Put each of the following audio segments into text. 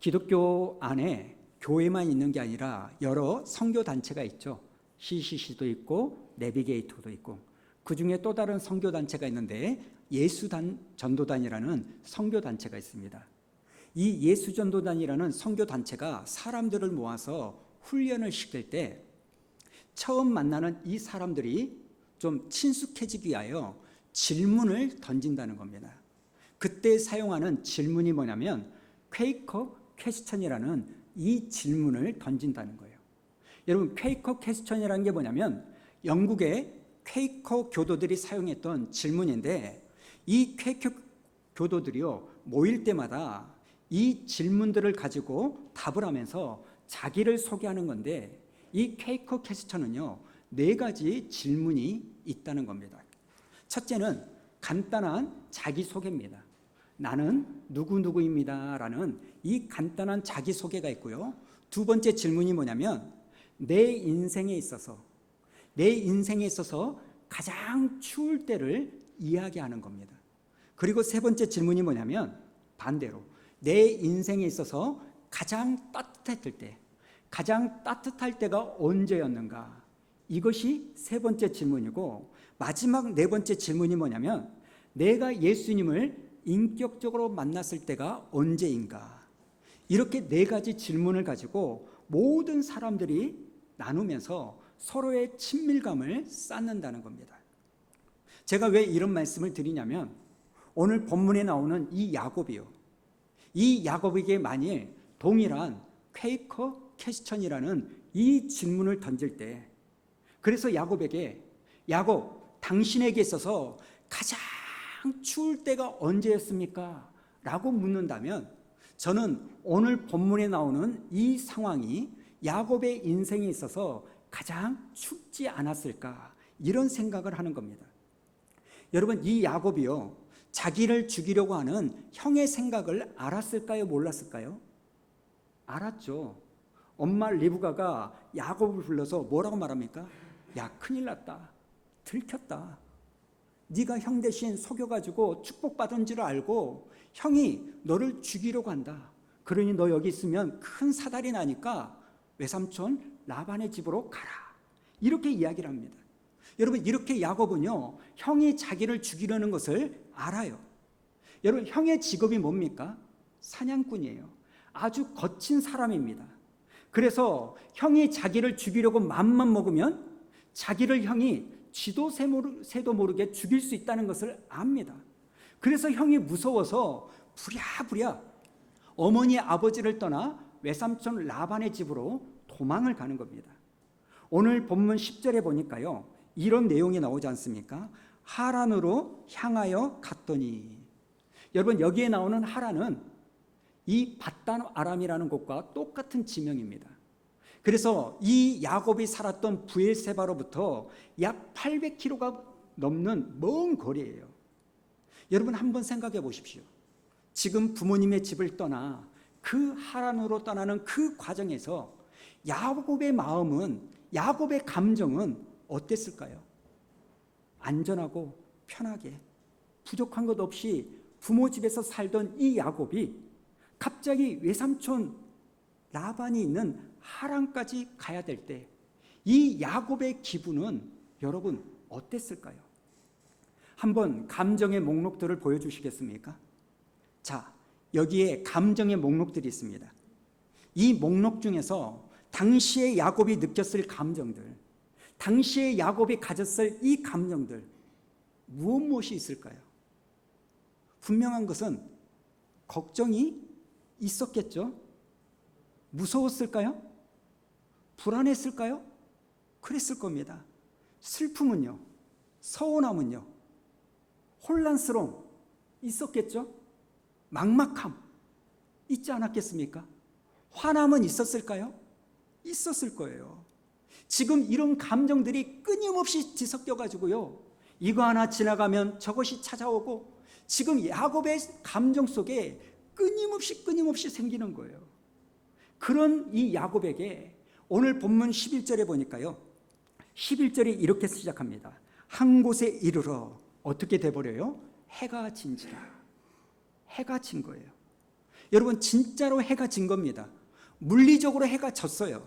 기독교 안에 교회만 있는 게 아니라 여러 선교 단체가 있죠. CCC도 있고 내비게이터도 있고, 그 중에 또 다른 선교 단체가 있는데 예수전도단이라는 선교 단체가 있습니다. 이 예수전도단이라는 선교 단체가 사람들을 모아서 훈련을 시킬 때 처음 만나는 이 사람들이 좀 친숙해지기 위하여 질문을 던진다는 겁니다. 그때 사용하는 질문이 뭐냐면 퀘이커 퀘스천이라는 이 질문을 던진다는 거예요. 여러분, 퀘이커 퀘스천이라는 게 뭐냐면 영국의 퀘이커 교도들이 사용했던 질문인데, 이 퀘이커 교도들이요 모일 때마다 이 질문들을 가지고 답을 하면서 자기를 소개하는 건데, 이 퀘이커 퀘스천은요 4가지 질문이 있다는 겁니다. 첫째는 간단한 자기소개입니다. 나는 누구누구입니다 라는 이 간단한 자기소개가 있고요. 두 번째 질문이 뭐냐면 내 인생에 있어서 가장 추울 때를 이야기하는 겁니다. 그리고 세 번째 질문이 뭐냐면 반대로 내 인생에 있어서 가장 따뜻할 때가 언제였는가, 이것이 세 번째 질문이고, 마지막 네 번째 질문이 뭐냐면 내가 예수님을 인격적으로 만났을 때가 언제인가. 이렇게 4가지 질문을 가지고 모든 사람들이 나누면서 서로의 친밀감을 쌓는다는 겁니다. 제가 왜 이런 말씀을 드리냐면 오늘 본문에 나오는 이 야곱이요, 이 야곱에게 만일 동일한 퀘이커 퀘스천이라는 이 질문을 던질 때, 그래서 야곱에게 야곱, 당신에게 있어서 가장 추울 때가 언제였습니까? 라고 묻는다면 저는 오늘 본문에 나오는 이 상황이 야곱의 인생에 있어서 가장 춥지 않았을까, 이런 생각을 하는 겁니다. 여러분, 이 야곱이요 자기를 죽이려고 하는 형의 생각을 알았을까요? 몰랐을까요? 알았죠. 엄마 리브가가 야곱을 불러서 뭐라고 말합니까? 야, 큰일 났다, 들켰다. 네가 형 대신 속여가지고 축복받은 줄 알고 형이 너를 죽이려고 한다. 그러니 너 여기 있으면 큰 사달이 나니까 외삼촌 라반의 집으로 가라. 이렇게 이야기를 합니다. 여러분, 이렇게 야곱은요 형이 자기를 죽이려는 것을 알아요. 여러분, 형의 직업이 뭡니까? 사냥꾼이에요. 아주 거친 사람입니다. 그래서 형이 자기를 죽이려고 맘만 먹으면 자기를 형이 쥐도 새도 모르게 죽일 수 있다는 것을 압니다. 그래서 형이 무서워서 부랴부랴 어머니 아버지를 떠나 외삼촌 라반의 집으로 도망을 가는 겁니다. 오늘 본문 10절에 보니까요 이런 내용이 나오지 않습니까? 하란으로 향하여 갔더니. 여러분, 여기에 나오는 하란은 이 밧단 아람이라는 곳과 똑같은 지명입니다. 그래서 이 야곱이 살았던 브엘세바로부터 약 800km가 넘는 먼 거리예요. 여러분, 한번 생각해 보십시오. 지금 부모님의 집을 떠나 그 하란으로 떠나는 그 과정에서 야곱의 마음은, 야곱의 감정은 어땠을까요? 안전하고 편하게 부족한 것 없이 부모 집에서 살던 이 야곱이 갑자기 외삼촌 라반이 있는 하란까지 가야 될 때 이 야곱의 기분은 여러분 어땠을까요? 한번 감정의 목록들을 보여주시겠습니까? 자, 여기에 감정의 목록들이 있습니다. 이 목록 중에서 당시에 야곱이 느꼈을 감정들, 당시에 야곱이 가졌을 이 감정들, 무엇이 있을까요? 분명한 것은 걱정이 있었겠죠? 무서웠을까요? 불안했을까요? 그랬을 겁니다. 슬픔은요? 서운함은요? 혼란스러움 있었겠죠? 막막함 있지 않았겠습니까? 화남은 있었을까요? 있었을 거예요. 지금 이런 감정들이 끊임없이 뒤섞여가지고요 이거 하나 지나가면 저것이 찾아오고, 지금 야곱의 감정 속에 끊임없이 생기는 거예요. 그런 이 야곱에게 오늘 본문 11절에 보니까요 11절이 이렇게 시작합니다. 한 곳에 이르러 어떻게 돼버려요? 해가 진지라. 해가 진 거예요. 여러분 진짜로 해가 진 겁니다. 물리적으로 해가 졌어요.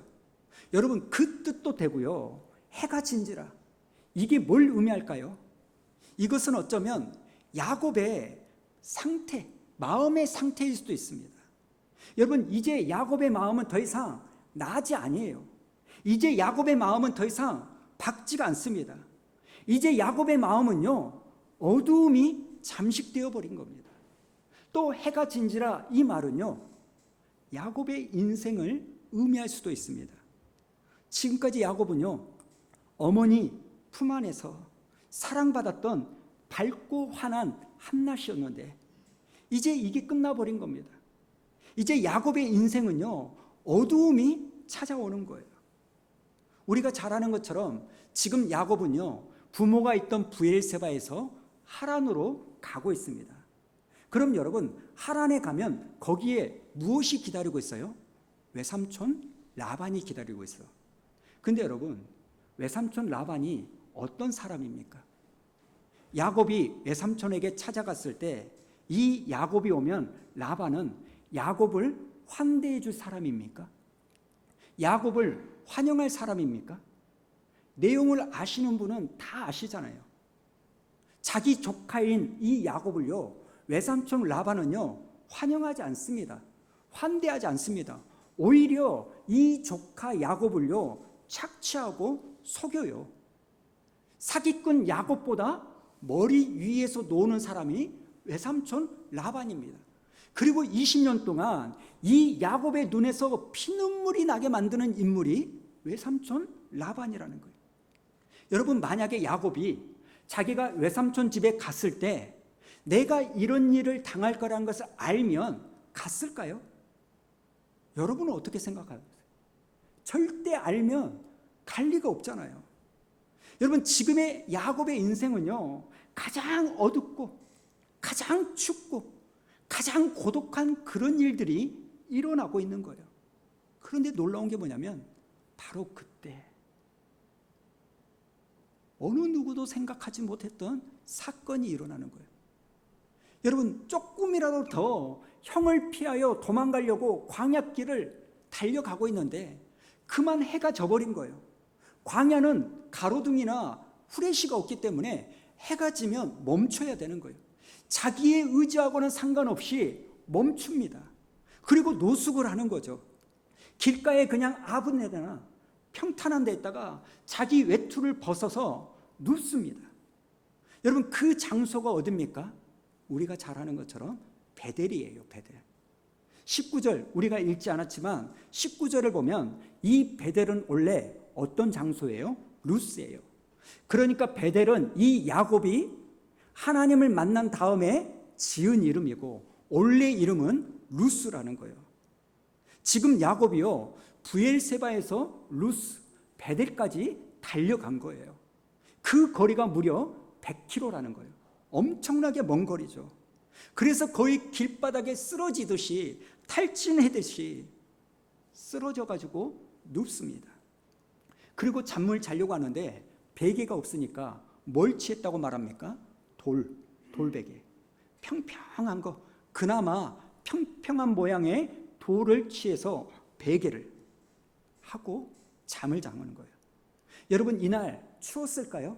여러분 그 뜻도 되고요. 해가 진지라. 이게 뭘 의미할까요? 이것은 어쩌면 야곱의 상태, 마음의 상태일 수도 있습니다. 여러분 이제 야곱의 마음은 더 이상 나지 아니에요. 이제 야곱의 마음은 더 이상 밝지가 않습니다. 이제 야곱의 마음은요, 어두움이 잠식되어 버린 겁니다. 또 해가 진지라 이 말은요, 야곱의 인생을 의미할 수도 있습니다. 지금까지 야곱은요, 어머니 품 안에서 사랑받았던 밝고 환한 한낮이었는데 이제 이게 끝나버린 겁니다. 이제 야곱의 인생은요, 어두움이 찾아오는 거예요. 우리가 잘 아는 것처럼 지금 야곱은요, 부모가 있던 브엘세바에서 하란으로 가고 있습니다. 그럼 여러분, 하란에 가면 거기에 무엇이 기다리고 있어요? 외삼촌 라반이 기다리고 있어요. 근데 여러분, 외삼촌 라반이 어떤 사람입니까? 야곱이 외삼촌에게 찾아갔을 때 이 야곱이 오면 라반은 야곱을 환대해 줄 사람입니까? 야곱을 환영할 사람입니까? 내용을 아시는 분은 다 아시잖아요. 자기 조카인 이 야곱을요, 외삼촌 라반은요, 환영하지 않습니다. 환대하지 않습니다. 오히려 이 조카 야곱을요, 착취하고 속여요. 사기꾼 야곱보다 머리 위에서 노는 사람이 외삼촌 라반입니다. 그리고 20년 동안 이 야곱의 눈에서 피눈물이 나게 만드는 인물이 외삼촌 라반이라는 거예요. 여러분, 만약에 야곱이 자기가 외삼촌 집에 갔을 때 내가 이런 일을 당할 거라는 것을 알면 갔을까요? 여러분은 어떻게 생각하세요? 절대 알면 갈 리가 없잖아요. 여러분, 지금의 야곱의 인생은요, 가장 어둡고 가장 춥고 가장 고독한 그런 일들이 일어나고 있는 거예요. 그런데 놀라운 게 뭐냐면 바로 그때 어느 누구도 생각하지 못했던 사건이 일어나는 거예요. 여러분, 조금이라도 더 형을 피하여 도망가려고 광야길을 달려가고 있는데 그만 해가 져버린 거예요. 광야는 가로등이나 후레쉬가 없기 때문에 해가 지면 멈춰야 되는 거예요. 자기의 의지하고는 상관없이 멈춥니다. 그리고 노숙을 하는 거죠. 길가에 그냥 아무데나 평탄한 데 있다가 자기 외투를 벗어서 눕습니다. 여러분, 그 장소가 어딥니까? 우리가 잘 아는 것처럼 베델이에요. 베델. 19절 우리가 읽지 않았지만 19절을 보면 이 베델은 원래 어떤 장소예요? 루스예요. 그러니까 베델은 이 야곱이 하나님을 만난 다음에 지은 이름이고 원래 이름은 루스라는 거예요. 지금 야곱이요, 브엘세바에서 루스, 베델까지 달려간 거예요. 그 거리가 무려 100km라는 거예요. 엄청나게 먼 거리죠. 그래서 거의 길바닥에 쓰러지듯이 탈진하듯이 쓰러져 가지고 눕습니다. 그리고 잠을 자려고 하는데 베개가 없으니까 뭘 취했다고 말합니까? 돌베개. 평평한 거, 그나마 평평한 모양의 돌을 취해서 베개를 하고 잠을 자는 거예요. 여러분, 이날 추웠을까요?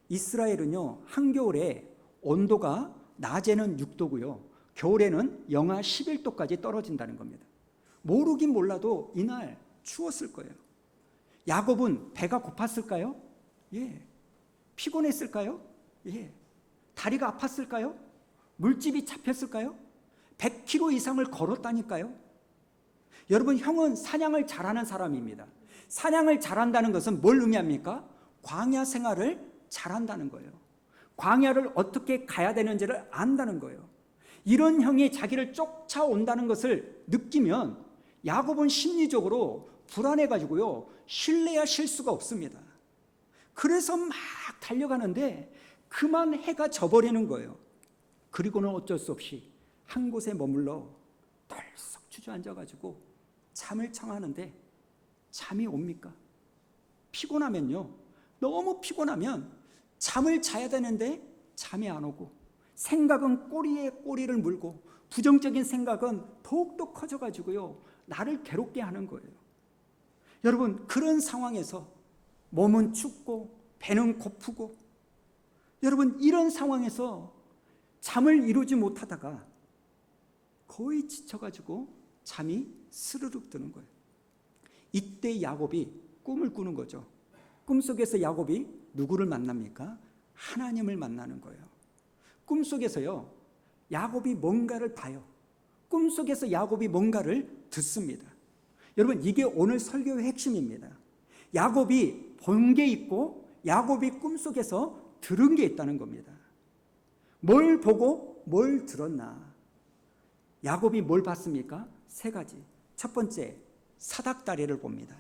이스라엘은요, 한겨울에 온도가 낮에는 6도고요, 겨울에는 영하 11도까지 떨어진다는 겁니다. 모르긴 몰라도 이날 추웠을 거예요. 야곱은 배가 고팠을까요? 예. 피곤했을까요? 예. 다리가 아팠을까요? 물집이 잡혔을까요? 100km 이상을 걸었다니까요. 여러분, 형은 사냥을 잘하는 사람입니다. 사냥을 잘한다는 것은 뭘 의미합니까? 광야 생활을 잘한다는 거예요. 광야를 어떻게 가야 되는지를 안다는 거예요. 이런 형이 자기를 쫓아온다는 것을 느끼면 야곱은 심리적으로 불안해가지고요, 쉴래야 쉴 수가 없습니다. 그래서 막 달려가는데 그만 해가 져버리는 거예요. 그리고는 어쩔 수 없이 한 곳에 머물러 덜썩 주저앉아가지고 잠을 청하는데 잠이 옵니까? 피곤하면요, 너무 피곤하면 잠을 자야 되는데 잠이 안 오고 생각은 꼬리에 꼬리를 물고 부정적인 생각은 더욱더 커져가지고요, 나를 괴롭게 하는 거예요. 여러분, 그런 상황에서 몸은 춥고 배는 고프고, 여러분, 이런 상황에서 잠을 이루지 못하다가 거의 지쳐가지고 잠이 스르륵 드는 거예요. 이때 야곱이 꿈을 꾸는 거죠. 꿈속에서 야곱이 누구를 만납니까? 하나님을 만나는 거예요. 꿈속에서요, 야곱이 뭔가를 봐요. 꿈속에서 야곱이 뭔가를 듣습니다. 여러분, 이게 오늘 설교의 핵심입니다. 야곱이 본 게 있고 야곱이 꿈속에서 들은 게 있다는 겁니다. 뭘 보고 뭘 들었나? 야곱이 뭘 봤습니까? 세 가지. 첫 번째, 사닥다리를 봅니다.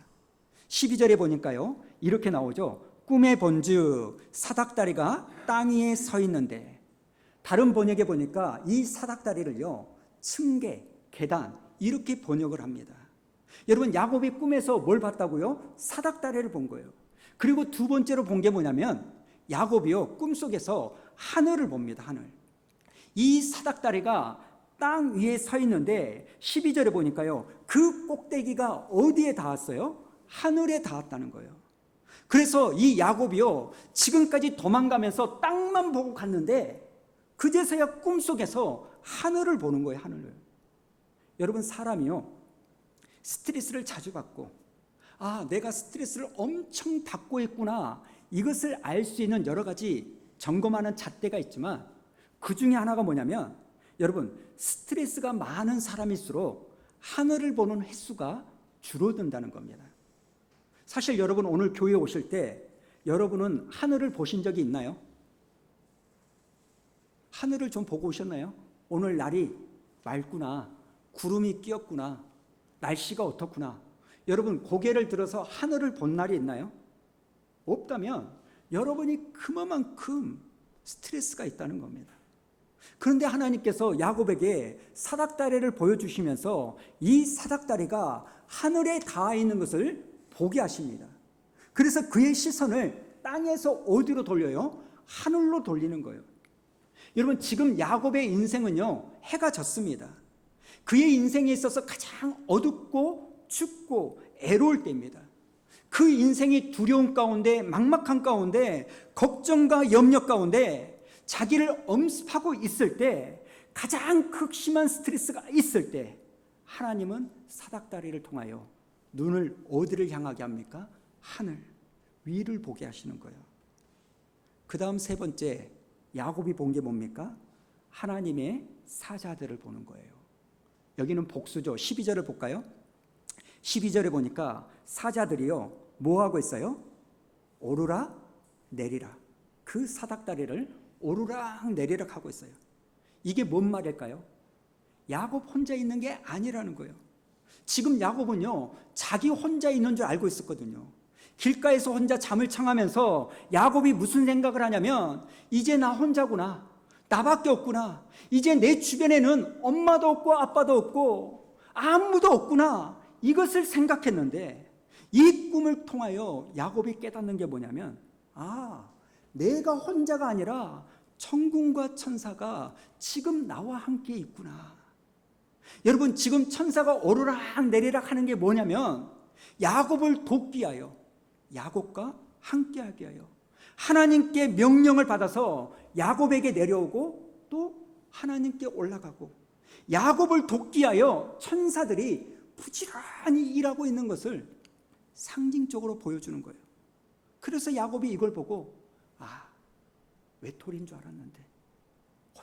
12절에 보니까요, 이렇게 나오죠. 꿈에 본즉 사닥다리가 땅 위에 서 있는데, 다른 번역에 보니까 이 사닥다리를요, 층계, 계단, 이렇게 번역을 합니다. 여러분, 야곱이 꿈에서 뭘 봤다고요? 사닥다리를 본 거예요. 그리고 두 번째로 본 게 뭐냐면, 야곱이요, 꿈속에서 하늘을 봅니다. 하늘. 이 사닥다리가 땅 위에 서 있는데 12절에 보니까요, 그 꼭대기가 어디에 닿았어요? 하늘에 닿았다는 거예요. 그래서 이 야곱이요, 지금까지 도망가면서 땅만 보고 갔는데 그제서야 꿈속에서 하늘을 보는 거예요. 하늘을. 여러분, 사람이요, 스트레스를 자주 받고, 아, 내가 스트레스를 엄청 받고 있구나, 이것을 알 수 있는 여러 가지 점검하는 잣대가 있지만, 그 중에 하나가 뭐냐면, 여러분, 스트레스가 많은 사람일수록 하늘을 보는 횟수가 줄어든다는 겁니다. 사실 여러분, 오늘 교회에 오실 때 여러분은 하늘을 보신 적이 있나요? 하늘을 좀 보고 오셨나요? 오늘 날이 맑구나, 구름이 끼었구나, 날씨가 어떻구나. 여러분, 고개를 들어서 하늘을 본 날이 있나요? 없다면 여러분이 그만큼 스트레스가 있다는 겁니다. 그런데 하나님께서 야곱에게 사닥다리를 보여주시면서 이 사닥다리가 하늘에 닿아 있는 것을 보게 하십니다. 그래서 그의 시선을 땅에서 어디로 돌려요? 하늘로 돌리는 거예요. 여러분, 지금 야곱의 인생은요, 해가 졌습니다. 그의 인생에 있어서 가장 어둡고 춥고 애로울 때입니다. 그 인생이 두려움 가운데, 막막한 가운데, 걱정과 염려 가운데 자기를 엄습하고 있을 때, 가장 극심한 스트레스가 있을 때, 하나님은 사닥다리를 통하여 눈을 어디를 향하게 합니까? 하늘 위를 보게 하시는 거예요. 그 다음 세 번째, 야곱이 본 게 뭡니까? 하나님의 사자들을 보는 거예요. 여기는 복수죠. 12절을 볼까요? 12절에 보니까 사자들이요, 뭐 하고 있어요? 오르락 내리락. 그 사닥다리를 오르락 내리락 하고 있어요. 이게 뭔 말일까요? 야곱 혼자 있는 게 아니라는 거예요. 지금 야곱은요, 자기 혼자 있는 줄 알고 있었거든요. 길가에서 혼자 잠을 청하면서 야곱이 무슨 생각을 하냐면, 이제 나 혼자구나, 나밖에 없구나, 이제 내 주변에는 엄마도 없고 아빠도 없고 아무도 없구나, 이것을 생각했는데, 이 꿈을 통하여 야곱이 깨닫는 게 뭐냐면, 아, 내가 혼자가 아니라 천군과 천사가 지금 나와 함께 있구나. 여러분, 지금 천사가 오르락 내리락 하는 게 뭐냐면, 야곱을 돕기 위하여, 야곱과 함께하게 하여, 하나님께 명령을 받아서 야곱에게 내려오고 또 하나님께 올라가고, 야곱을 돕기 위하여 천사들이 부지런히 일하고 있는 것을 상징적으로 보여주는 거예요. 그래서 야곱이 이걸 보고, 아, 외톨이인 줄 알았는데,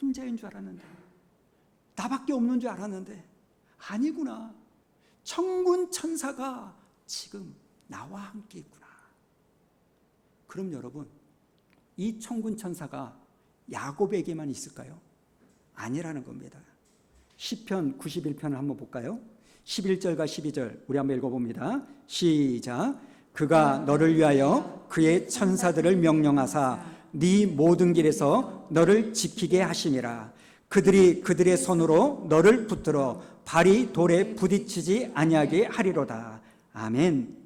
혼자인 줄 알았는데, 나밖에 없는 줄 알았는데 아니구나, 천군 천사가 지금 나와 함께 있구나. 그럼 여러분, 이 천군 천사가 야곱에게만 있을까요? 아니라는 겁니다. 시편 91편을 한번 볼까요? 11절과 12절 우리 한번 읽어봅니다. 시작. 그가 너를 위하여 그의 천사들을 명령하사 네 모든 길에서 너를 지키게 하심이라. 그들이 그들의 손으로 너를 붙들어 발이 돌에 부딪히지 아니하게 하리로다. 아멘.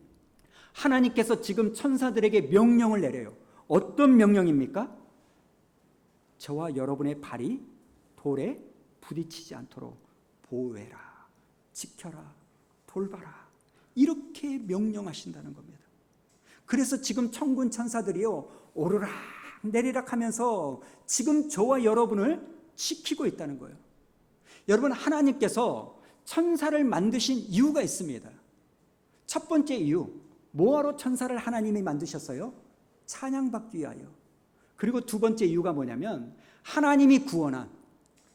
하나님께서 지금 천사들에게 명령을 내려요. 어떤 명령입니까? 저와 여러분의 발이 돌에 부딪히지 않도록 보호해라, 지켜라, 돌봐라, 이렇게 명령하신다는 겁니다. 그래서 지금 천군 천사들이요 오르락 내리락 하면서 지금 저와 여러분을 지키고 있다는 거예요. 여러분, 하나님께서 천사를 만드신 이유가 있습니다. 첫 번째 이유, 뭐하러 천사를 하나님이 만드셨어요? 찬양받기 위하여. 그리고 두 번째 이유가 뭐냐면 하나님이 구원한,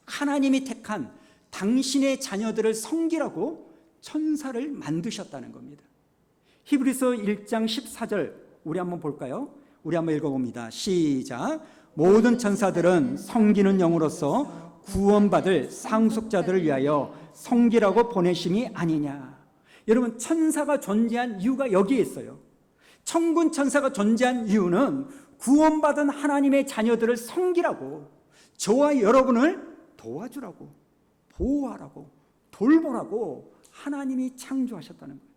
하나님이 택한 당신의 자녀들을 섬기라고 천사를 만드셨다는 겁니다. 히브리서 1장 14절 우리 한번 볼까요? 우리 한번 읽어봅니다. 시작. 모든 천사들은 섬기는 영으로서 구원받을 상속자들을 위하여 섬기라고 보내심이 아니냐. 여러분, 천사가 존재한 이유가 여기에 있어요. 천군 천사가 존재한 이유는 구원받은 하나님의 자녀들을 섬기라고, 저와 여러분을 도와주라고, 보호하라고, 돌보라고 하나님이 창조하셨다는 거예요.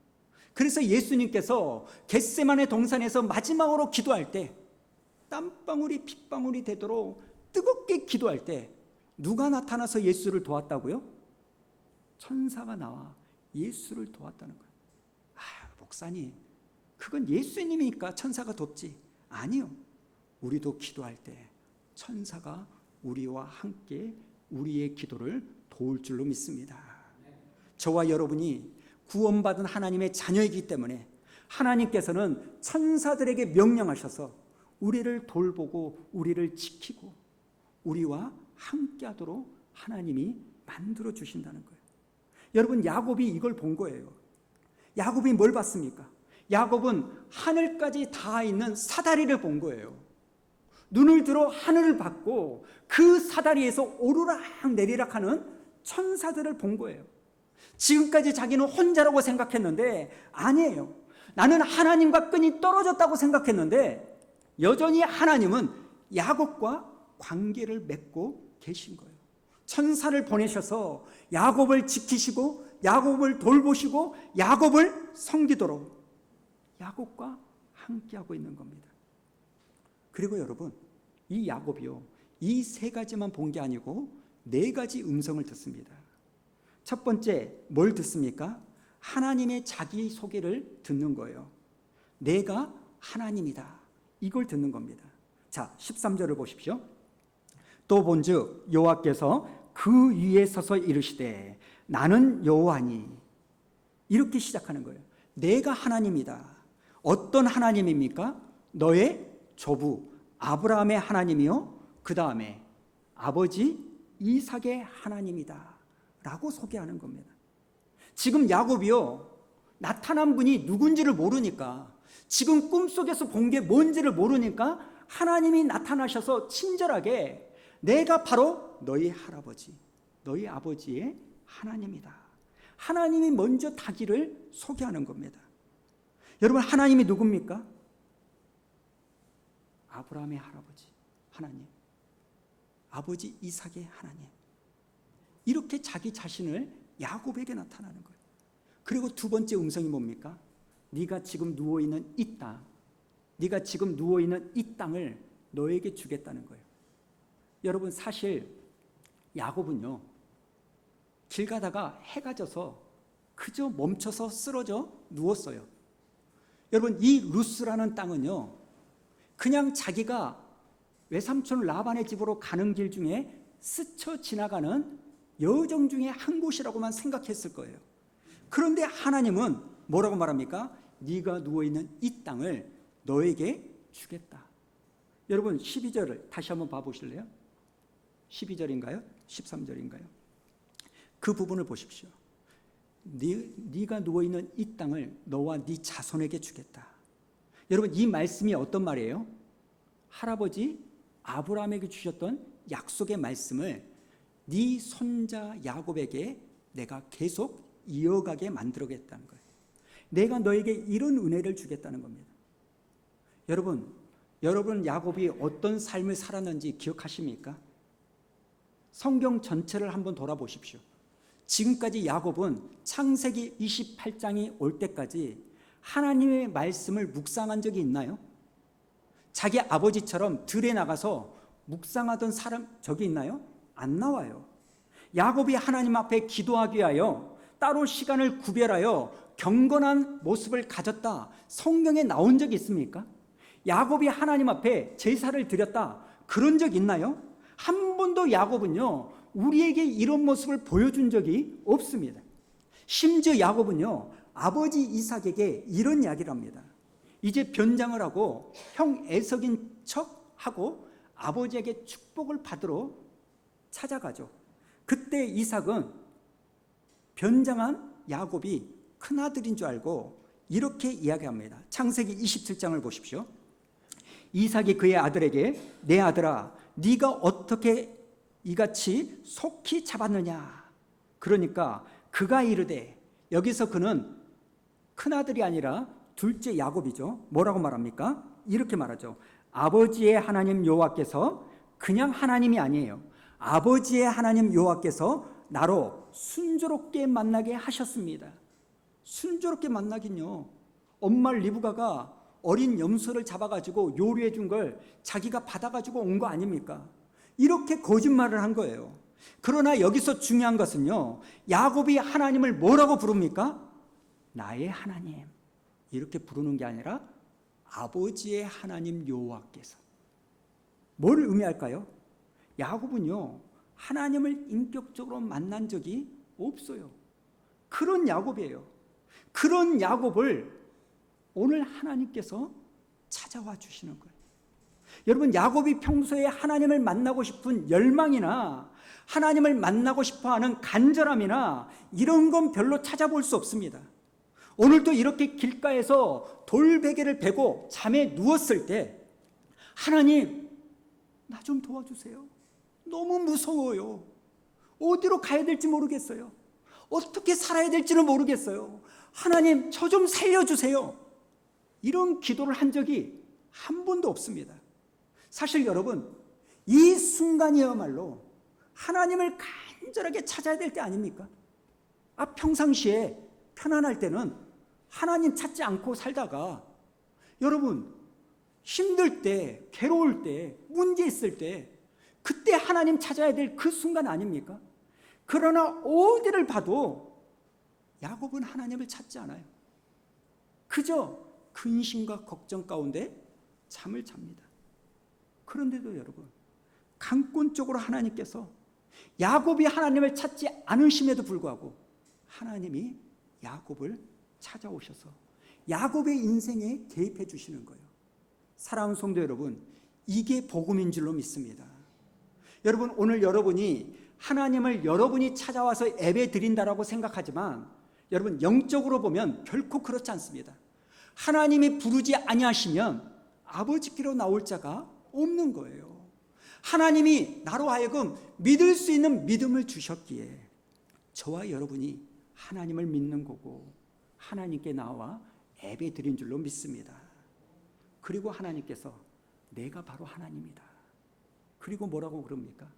그래서 예수님께서 겟세마네 동산에서 마지막으로 기도할 때, 땀방울이 핏방울이 되도록 뜨겁게 기도할 때 누가 나타나서 예수를 도왔다고요? 천사가 나와 예수를 도왔다는 거예요. 목사님, 그건 예수님이니까 천사가 돕지. 아니요, 우리도 기도할 때 천사가 우리와 함께 우리의 기도를 도울 줄로 믿습니다. 저와 여러분이 구원받은 하나님의 자녀이기 때문에 하나님께서는 천사들에게 명령하셔서 우리를 돌보고 우리를 지키고 우리와 함께하도록 하나님이 만들어 주신다는 거예요. 여러분, 야곱이 이걸 본 거예요. 야곱이 뭘 봤습니까? 야곱은 하늘까지 닿아 있는 사다리를 본 거예요. 눈을 들어 하늘을 봤고 그 사다리에서 오르락 내리락 하는 천사들을 본 거예요. 지금까지 자기는 혼자라고 생각했는데 아니에요. 나는 하나님과 끈이 떨어졌다고 생각했는데 여전히 하나님은 야곱과 관계를 맺고 계신 거예요. 천사를 보내셔서 야곱을 지키시고 야곱을 돌보시고 야곱을 섬기도록 야곱과 함께하고 있는 겁니다. 그리고 여러분, 이 야곱이요, 이 세 가지만 본 게 아니고 네 가지 음성을 듣습니다. 첫 번째, 뭘 듣습니까? 하나님의 자기소개를 듣는 거예요. 내가 하나님이다, 이걸 듣는 겁니다. 자, 13절을 보십시오. 또 본즉 여호와께서 그 위에 서서 이르시되 나는 여호와니, 이렇게 시작하는 거예요. 내가 하나님이다. 어떤 하나님입니까? 너의 조부 아브라함의 하나님이요, 그 다음에 아버지 이삭의 하나님이다 라고 소개하는 겁니다. 지금 야곱이요, 나타난 분이 누군지를 모르니까, 지금 꿈속에서 본 게 뭔지를 모르니까 하나님이 나타나셔서 친절하게 내가 바로 너희 할아버지, 너희 아버지의 하나님이다, 하나님이 먼저 자기를 소개하는 겁니다. 여러분, 하나님이 누굽니까? 아브라함의 할아버지 하나님, 아버지 이삭의 하나님, 이렇게 자기 자신을 야곱에게 나타나는 거예요. 그리고 두 번째 음성이 뭡니까? 네가 지금 누워있는 이 땅, 네가 지금 누워있는 이 땅을 너에게 주겠다는 거예요. 여러분, 사실 야곱은요, 길 가다가 해가 져서 그저 멈춰서 쓰러져 누웠어요. 여러분, 이 루스라는 땅은요, 그냥 자기가 외삼촌 라반의 집으로 가는 길 중에 스쳐 지나가는 여정 중에 한 곳이라고만 생각했을 거예요. 그런데 하나님은 뭐라고 말합니까? 네가 누워있는 이 땅을 너에게 주겠다. 여러분, 12절을 다시 한번 봐보실래요? 12절인가요? 13절인가요? 그 부분을 보십시오. 네가 누워있는 이 땅을 너와 네 자손에게 주겠다. 여러분, 이 말씀이 어떤 말이에요? 할아버지 아브라함에게 주셨던 약속의 말씀을 네 손자 야곱에게 내가 계속 이어가게 만들어겠다는 거예요. 내가 너에게 이런 은혜를 주겠다는 겁니다. 여러분 야곱이 어떤 삶을 살았는지 기억하십니까? 성경 전체를 한번 돌아보십시오. 지금까지 야곱은 창세기 28장이 올 때까지 하나님의 말씀을 묵상한 적이 있나요? 자기 아버지처럼 들에 나가서 묵상하던 사람 저기 있나요? 안 나와요. 야곱이 하나님 앞에 기도하기 위하여 따로 시간을 구별하여 경건한 모습을 가졌다, 성경에 나온 적이 있습니까? 야곱이 하나님 앞에 제사를 드렸다, 그런 적 있나요? 한 번도 야곱은요 우리에게 이런 모습을 보여준 적이 없습니다. 심지어 야곱은요 아버지 이삭에게 이런 이야기를 합니다. 이제 변장을 하고 형 에석인 척하고 아버지에게 축복을 받으러 찾아가죠. 그때 이삭은 변장한 야곱이 큰아들인 줄 알고 이렇게 이야기합니다. 창세기 27장을 보십시오. 이삭이 그의 아들에게 내 아들아 네가 어떻게 이같이 속히 잡았느냐. 그러니까 그가 이르되, 여기서 그는 큰아들이 아니라 둘째 야곱이죠. 뭐라고 말합니까? 이렇게 말하죠. 아버지의 하나님 여호와께서, 그냥 하나님이 아니에요, 아버지의 하나님 여호와께서 나로 순조롭게 만나게 하셨습니다. 순조롭게 만나긴요, 엄마 리브가가 어린 염소를 잡아가지고 요리해 준 걸 자기가 받아가지고 온 거 아닙니까? 이렇게 거짓말을 한 거예요. 그러나 여기서 중요한 것은요, 야곱이 하나님을 뭐라고 부릅니까? 나의 하나님, 이렇게 부르는 게 아니라 아버지의 하나님 여호와께서. 뭘 의미할까요? 야곱은요 하나님을 인격적으로 만난 적이 없어요. 그런 야곱이에요. 그런 야곱을 오늘 하나님께서 찾아와 주시는 거예요. 여러분, 야곱이 평소에 하나님을 만나고 싶은 열망이나 하나님을 만나고 싶어하는 간절함이나 이런 건 별로 찾아볼 수 없습니다. 오늘도 이렇게 길가에서 돌베개를 베고 잠에 누웠을 때, 하나님 나 좀 도와주세요, 너무 무서워요, 어디로 가야 될지 모르겠어요, 어떻게 살아야 될지는 모르겠어요, 하나님 저 좀 살려주세요, 이런 기도를 한 적이 한 번도 없습니다. 사실 여러분, 이 순간이야말로 하나님을 간절하게 찾아야 될 때 아닙니까? 평상시에 편안할 때는 하나님 찾지 않고 살다가 여러분 힘들 때, 괴로울 때, 문제 있을 때, 그때 하나님 찾아야 될 그 순간 아닙니까? 그러나 어디를 봐도 야곱은 하나님을 찾지 않아요. 그저 근심과 걱정 가운데 잠을 잡니다. 그런데도 여러분, 강권적으로 하나님께서 야곱이 하나님을 찾지 않으심에도 불구하고 하나님이 야곱을 찾아오셔서 야곱의 인생에 개입해 주시는 거예요. 사랑하는 성도 여러분, 이게 복음인 줄로 믿습니다. 여러분, 오늘 여러분이 하나님을 여러분이 찾아와서 예배 드린다라고 생각하지만 여러분, 영적으로 보면 결코 그렇지 않습니다. 하나님이 부르지 아니하시면 아버지께로 나올 자가 없는 거예요. 하나님이 나로 하여금 믿을 수 있는 믿음을 주셨기에 저와 여러분이 하나님을 믿는 거고 하나님께 나와 예배 드린 줄로 믿습니다. 그리고 하나님께서 내가 바로 하나님이다. 그리고 뭐라고 그럽니까?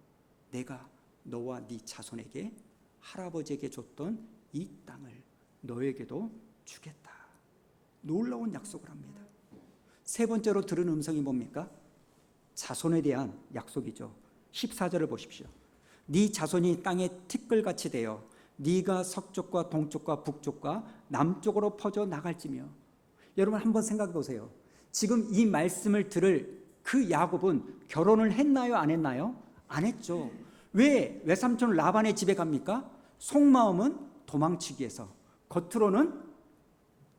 내가 너와 네 자손에게, 할아버지에게 줬던 이 땅을 너에게도 주겠다. 놀라운 약속을 합니다. 세 번째로 들은 음성이 뭡니까? 자손에 대한 약속이죠. 14절을 보십시오. 네 자손이 땅에 티끌같이 되어 네가 서쪽과 동쪽과 북쪽과 남쪽으로 퍼져 나갈지며. 여러분 한번 생각해 보세요. 지금 이 말씀을 들을 그 야곱은 결혼을 했나요? 안 했나요? 안 했죠. 왜 외삼촌 라반의 집에 갑니까? 속마음은 도망치기 위해서, 겉으로는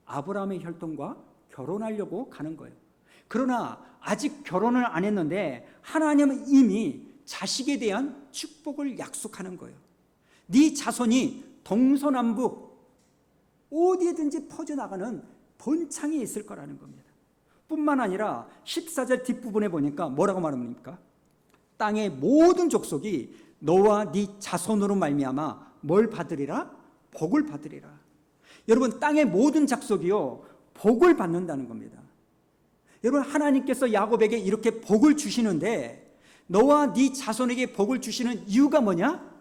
아브라함의 혈통과 결혼하려고 가는 거예요. 그러나 아직 결혼을 안 했는데 하나님은 이미 자식에 대한 축복을 약속하는 거예요. 네 자손이 동서남북 어디에든지 퍼져나가는 번창이 있을 거라는 겁니다. 뿐만 아니라 14절 뒷부분에 보니까 뭐라고 말합니까? 땅의 모든 족속이 너와 네 자손으로 말미암아 뭘 받으리라? 복을 받으리라. 여러분, 땅의 모든 족속이요 복을 받는다는 겁니다. 여러분, 하나님께서 야곱에게 이렇게 복을 주시는데 너와 네 자손에게 복을 주시는 이유가 뭐냐?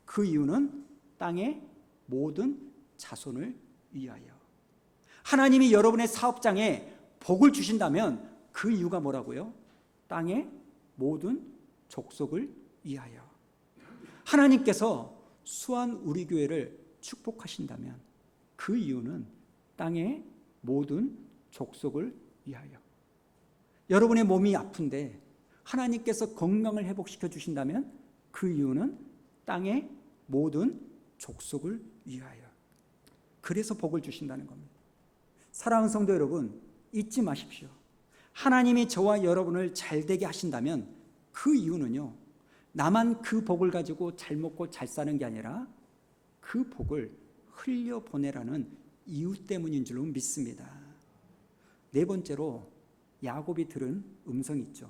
그 이유는 땅의 모든 자손을 위하여. 하나님이 여러분의 사업장에 복을 주신다면 그 이유가 뭐라고요? 땅의 모든 족속을 위하여. 하나님께서 수완 우리 교회를 축복하신다면 그 이유는 땅의 모든 족속을 위하여. 여러분의 몸이 아픈데 하나님께서 건강을 회복시켜 주신다면 그 이유는 땅의 모든 족속을 위하여. 그래서 복을 주신다는 겁니다. 사랑하는 성도 여러분, 잊지 마십시오. 하나님이 저와 여러분을 잘되게 하신다면 그 이유는요, 나만 그 복을 가지고 잘 먹고 잘 사는 게 아니라 그 복을 흘려보내라는 이유 때문인 줄로 믿습니다. 네 번째로 야곱이 들은 음성이 있죠.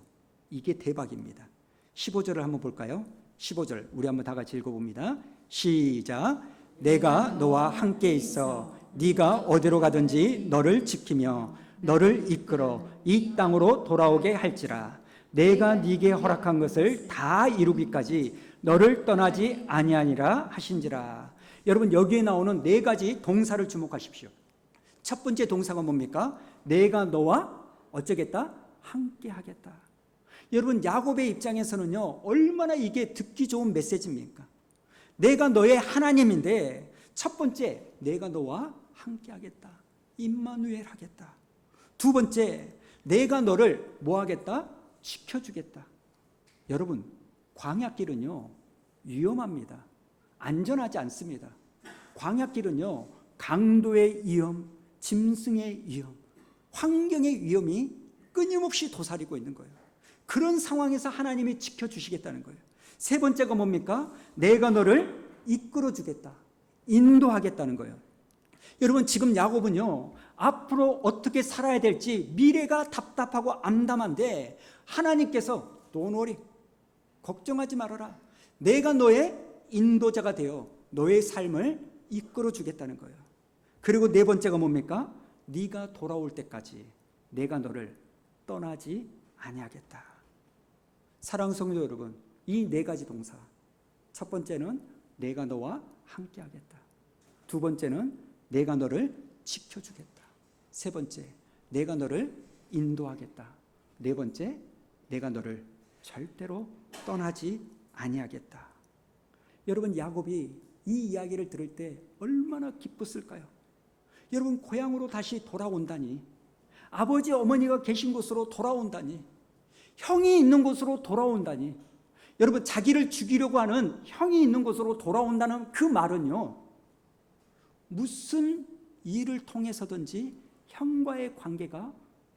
이게 대박입니다. 15절을 한번 볼까요? 15절 우리 한번 다 같이 읽어봅니다. 시작. 내가 너와 함께 있어 네가 어디로 가든지 너를 지키며 너를 이끌어 이 땅으로 돌아오게 할지라. 내가 네게 허락한 것을 다 이루기까지 너를 떠나지 아니하니라 하신지라. 여러분, 여기에 나오는 네 가지 동사를 주목하십시오. 첫 번째 동사가 뭡니까? 내가 너와 어쩌겠다? 함께 하겠다. 여러분, 야곱의 입장에서는요, 얼마나 이게 듣기 좋은 메시지입니까? 내가 너의 하나님인데 첫 번째, 내가 너와 함께 하겠다. 임마누엘 하겠다. 두 번째, 내가 너를 뭐 하겠다? 지켜주겠다. 여러분, 광야길은요, 위험합니다. 안전하지 않습니다. 광야길은요, 강도의 위험, 짐승의 위험, 환경의 위험이 끊임없이 도사리고 있는 거예요. 그런 상황에서 하나님이 지켜주시겠다는 거예요. 세 번째가 뭡니까? 내가 너를 이끌어주겠다, 인도하겠다는 거예요. 여러분, 지금 야곱은요, 앞으로 어떻게 살아야 될지 미래가 답답하고 암담한데 하나님께서 Don't worry, 걱정하지 말아라. 내가 너의 인도자가 되어 너의 삶을 이끌어주겠다는 거예요. 그리고 네 번째가 뭡니까? 네가 돌아올 때까지 내가 너를 떠나지 아니하겠다. 사랑하는 성도 여러분, 이 네 가지 동사, 첫 번째는 내가 너와 함께 하겠다. 두 번째는 내가 너를 지켜주겠다. 세 번째, 내가 너를 인도하겠다. 네 번째, 내가 너를 절대로 떠나지 아니하겠다. 여러분, 야곱이 이 이야기를 들을 때 얼마나 기뻤을까요? 여러분, 고향으로 다시 돌아온다니, 아버지 어머니가 계신 곳으로 돌아온다니, 형이 있는 곳으로 돌아온다니, 여러분, 자기를 죽이려고 하는 형이 있는 곳으로 돌아온다는 그 말은요, 무슨 일을 통해서든지 형과의 관계가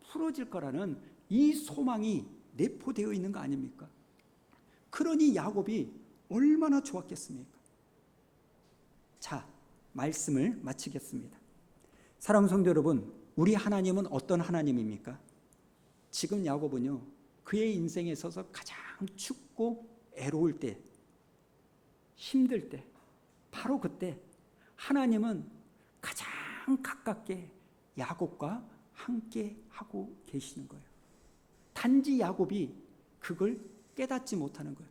풀어질 거라는 이 소망이 내포되어 있는 거 아닙니까? 그러니 야곱이 얼마나 좋았겠습니까? 자, 말씀을 마치겠습니다. 사랑하는 성도 여러분, 우리 하나님은 어떤 하나님입니까? 지금 야곱은요, 그의 인생에 있어서 가장 춥고 애로울 때, 힘들 때, 바로 그때 하나님은 가장 가깝게 야곱과 함께 하고 계시는 거예요. 단지 야곱이 그걸 깨닫지 못하는 거예요.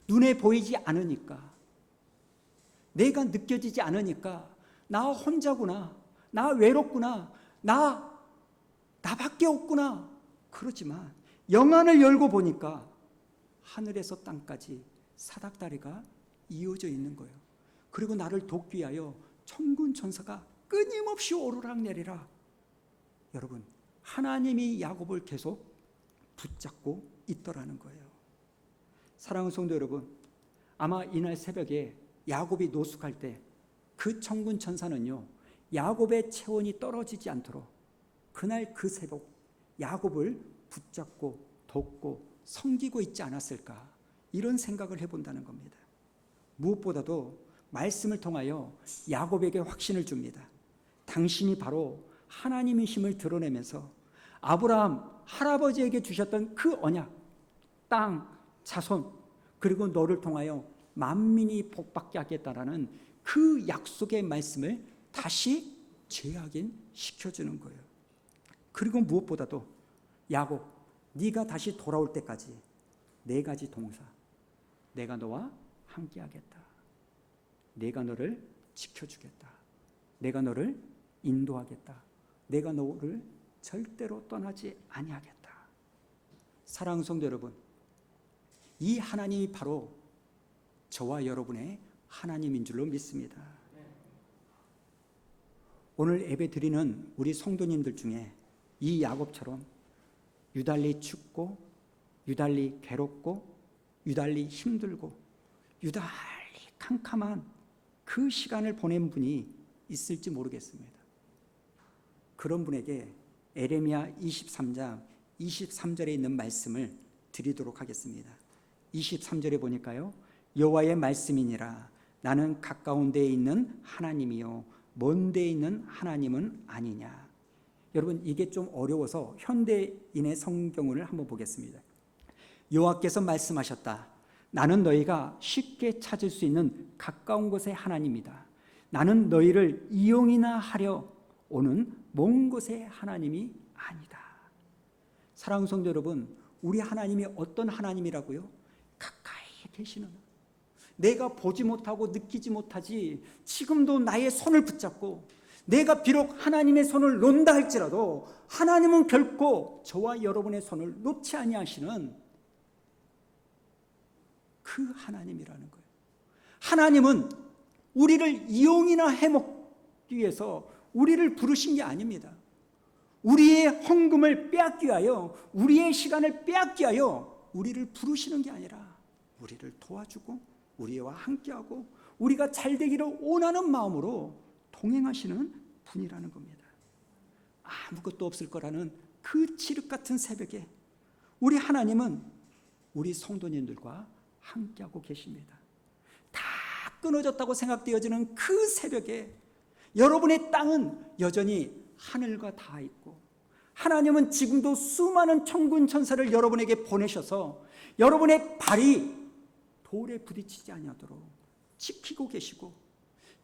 눈에 보이지 않으니까, 내가 느껴지지 않으니까, 나 혼자구나, 나 외롭구나, 나밖에 없구나. 그렇지만 영안을 열고 보니까 하늘에서 땅까지 사닥다리가 이어져 있는 거예요. 그리고 나를 돕기 위하여 천군 천사가 끊임없이 오르락내리락. 여러분, 하나님이 야곱을 계속 붙잡고 있더라는 거예요. 사랑하는 성도 여러분, 아마 이날 새벽에 야곱이 노숙할 때 그 천군 천사는요, 야곱의 체온이 떨어지지 않도록 그날 그 새벽 야곱을 붙잡고 돕고 섬기고 있지 않았을까, 이런 생각을 해본다는 겁니다. 무엇보다도 말씀을 통하여 야곱에게 확신을 줍니다. 당신이 바로 하나님이심을 드러내면서 아브라함 할아버지에게 주셨던 그 언약, 땅, 자손, 그리고 너를 통하여 만민이 복받게 하겠다라는 그 약속의 말씀을 다시 재확인시켜주는 거예요. 그리고 무엇보다도 야곱, 네가 다시 돌아올 때까지 네 가지 동사, 내가 너와 함께 하겠다, 내가 너를 지켜주겠다, 내가 너를 인도하겠다, 내가 너를 절대로 떠나지 아니하겠다. 사랑하는 성도 여러분, 이 하나님이 바로 저와 여러분의 하나님인 줄로 믿습니다. 오늘 예배 드리는 우리 성도님들 중에 이 야곱처럼 유달리 춥고 유달리 괴롭고 유달리 힘들고 유달리 캄캄한 그 시간을 보낸 분이 있을지 모르겠습니다. 그런 분에게 에레미야 23장 23절에 있는 말씀을 드리도록 하겠습니다. 23절에 보니까요, 여호와의 말씀이니라 나는 가까운 데에 있는 하나님이요 먼 데에 있는 하나님은 아니냐. 여러분, 이게 좀 어려워서 현대인의 성경을 한번 보겠습니다. 여호와께서 말씀하셨다. 나는 너희가 쉽게 찾을 수 있는 가까운 곳의 하나님이다. 나는 너희를 이용이나 하려 오는 먼 곳의 하나님이 아니다. 사랑하는 성도 여러분, 우리 하나님이 어떤 하나님이라고요? 가까이 계시는, 내가 보지 못하고 느끼지 못하지 지금도 나의 손을 붙잡고, 내가 비록 하나님의 손을 놓는다 할지라도 하나님은 결코 저와 여러분의 손을 놓지 아니하시는 그 하나님이라는 거예요. 하나님은 우리를 이용이나 해먹기 위해서 우리를 부르신 게 아닙니다. 우리의 헌금을 빼앗기 위하여, 우리의 시간을 빼앗기 위하여 우리를 부르시는 게 아니라 우리를 도와주고 우리와 함께하고 우리가 잘 되기를 원하는 마음으로 동행하시는 분이라는 겁니다. 아무것도 없을 거라는 그 칠흑 같은 새벽에 우리 하나님은 우리 성도님들과 함께하고 계십니다. 다 끊어졌다고 생각되어지는 그 새벽에 여러분의 땅은 여전히 하늘과 닿아 있고, 하나님은 지금도 수많은 천군 천사를 여러분에게 보내셔서 여러분의 발이 돌에 부딪히지 아니하도록 지키고 계시고,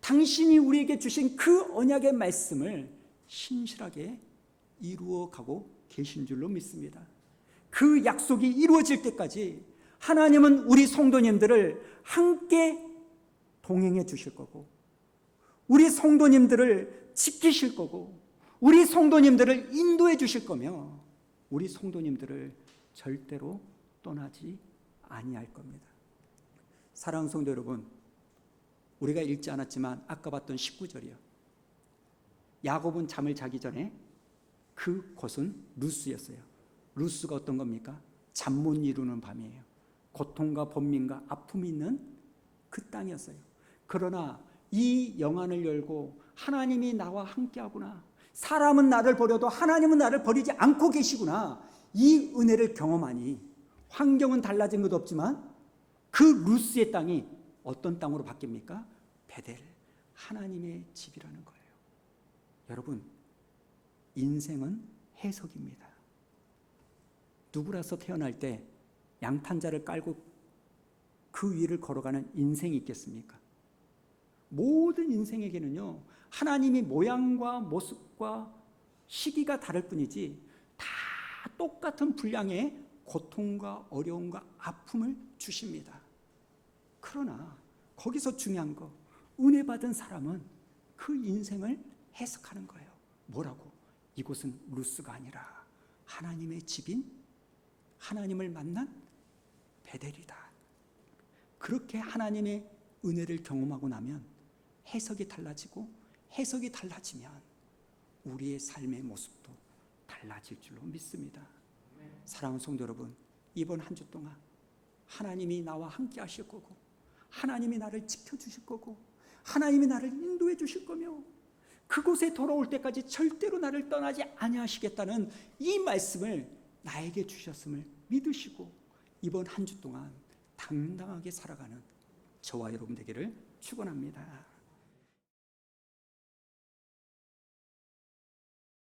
당신이 우리에게 주신 그 언약의 말씀을 신실하게 이루어가고 계신 줄로 믿습니다. 그 약속이 이루어질 때까지 하나님은 우리 성도님들을 함께 동행해 주실 거고, 우리 성도님들을 지키실 거고, 우리 성도님들을 인도해 주실 거며, 우리 성도님들을 절대로 떠나지 아니할 겁니다. 사랑하는 성도 여러분, 우리가 읽지 않았지만 아까 봤던 19절이요. 야곱은 잠을 자기 전에 그 곳은 루스였어요. 루스가 어떤 겁니까? 잠 못 이루는 밤이에요. 고통과 번민과 아픔이 있는 그 땅이었어요. 그러나 이 영안을 열고 하나님이 나와 함께하구나, 사람은 나를 버려도 하나님은 나를 버리지 않고 계시구나, 이 은혜를 경험하니 환경은 달라진 것도 없지만 그 루스의 땅이 어떤 땅으로 바뀝니까? 베델, 하나님의 집이라는 거예요. 여러분, 인생은 해석입니다. 누구라서 태어날 때 양탄자를 깔고 그 위를 걸어가는 인생이 있겠습니까? 모든 인생에게는요, 하나님이 모양과 모습과 시기가 다를 뿐이지 다 똑같은 분량의 고통과 어려움과 아픔을 주십니다. 그러나 거기서 중요한 거, 은혜 받은 사람은 그 인생을 해석하는 거예요. 뭐라고? 이곳은 루스가 아니라 하나님의 집인, 하나님을 만난 베델이다. 그렇게 하나님의 은혜를 경험하고 나면 해석이 달라지고, 해석이 달라지면 우리의 삶의 모습도 달라질 줄로 믿습니다. 사랑하는 성도 여러분, 이번 한 주 동안 하나님이 나와 함께 하실 거고, 하나님이 나를 지켜주실 거고, 하나님이 나를 인도해 주실 거며, 그곳에 돌아올 때까지 절대로 나를 떠나지 아니하시겠다는 이 말씀을 나에게 주셨음을 믿으시고 이번 한 주 동안 당당하게 살아가는 저와 여러분 되기를 축원합니다.